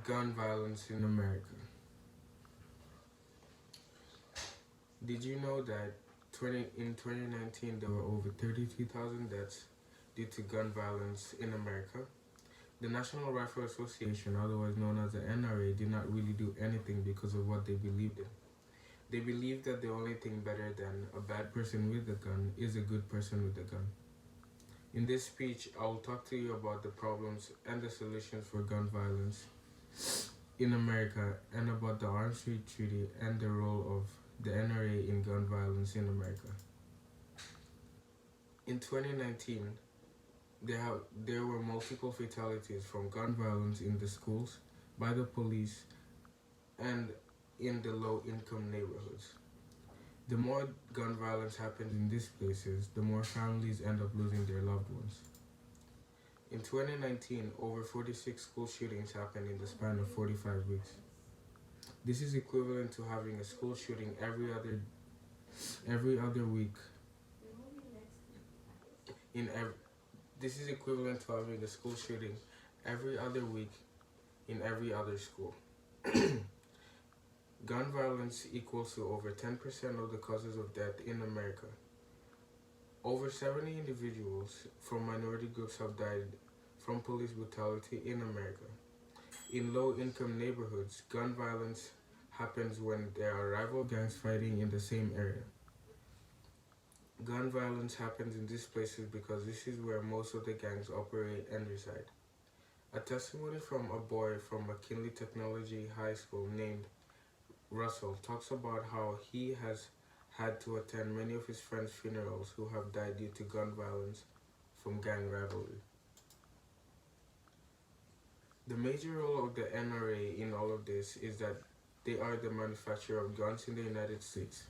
gun violence in America. Did you know that in 2019 there were over 33,000 deaths due to gun violence in America? The National Rifle Association, otherwise known as the NRA, did not really do anything because of what they believed in. They believed that the only thing better than a bad person with a gun is a good person with a gun. In this speech, I will talk to you about the problems and the solutions for gun violence in America and about the Arms Trade Treaty and the role of the NRA in gun violence in America. In 2019, there were multiple fatalities from gun violence in the schools, by the police, and in the low-income neighborhoods. The more gun violence happens in these places, the more families end up losing their loved ones. In 2019, over 46 school shootings happened in the span of 45 weeks. This is equivalent to having a school shooting every other week. This is equivalent to having a school shooting every other week in every other school. Gun violence equals to over 10% of the causes of death in America. Over 70 individuals from minority groups have died from police brutality in America. In low-income neighborhoods, gun violence happens when there are rival gangs fighting in the same area. Gun violence happens in these places because this is where most of the gangs operate and reside. A testimony from a boy from McKinley Technology High School named Russell talks about how he has had to attend many of his friends' funerals who have died due to gun violence from gang rivalry. The major role of the NRA in all of this is that they are the manufacturer of guns in the United States.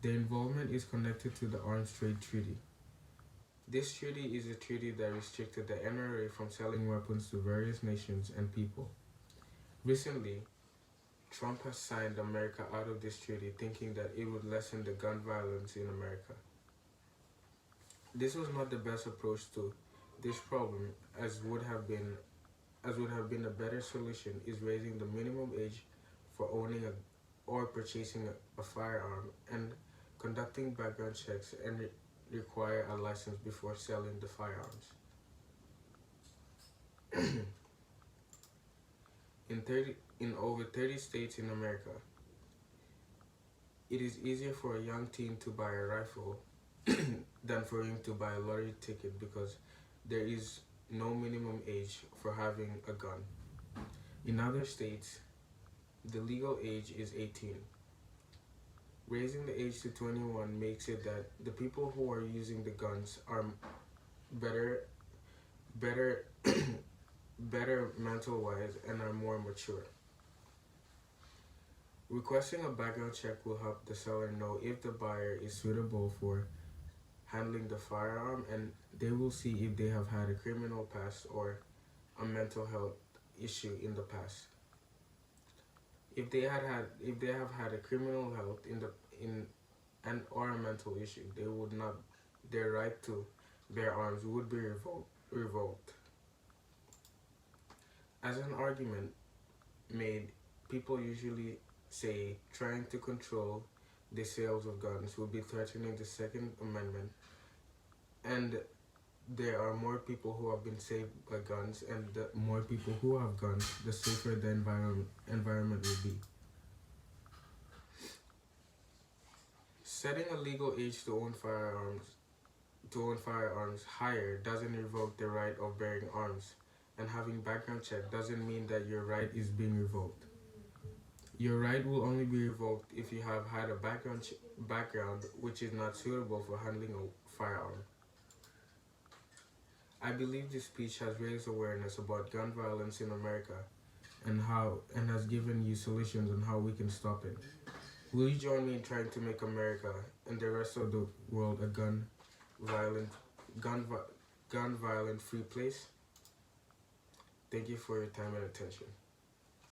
Their involvement is connected to the Arms Trade Treaty. This treaty is a treaty that restricted the NRA from selling weapons to various nations and people. Recently, Trump has signed America out of this treaty, thinking that it would lessen the gun violence in America. This was not the best approach to this problem, as would have been a better solution is raising the minimum age for owning or purchasing a firearm and conducting background checks and require a license before selling the firearms. In over 30 states in America, it is easier for a young teen to buy a rifle than for him to buy a lottery ticket because there is no minimum age for having a gun. In other states, the legal age is 18. Raising the age to 21 makes it that the people who are using the guns are better mental-wise and are more mature. Requesting a background check will help the seller know if the buyer is suitable for handling the firearm, and they will see if they have had a criminal past or a mental health issue in the past. If they have had a criminal health or a mental issue, their right to bear arms would be revoked. As an argument made, people usually say trying to control the sales of guns would be threatening the Second Amendment, and there are more people who have been saved by guns, and the more people who have guns, the safer the environment will be. Setting a legal age to own firearms higher doesn't revoke the right of bearing arms, and having background check doesn't mean that your right is being revoked. Your right will only be revoked if you have had a background which is not suitable for handling a firearm. I believe this speech has raised awareness about gun violence in America and has given you solutions on how we can stop it. Will you join me in trying to make America and the rest of the world a gun violent free place? Thank you for your time and attention.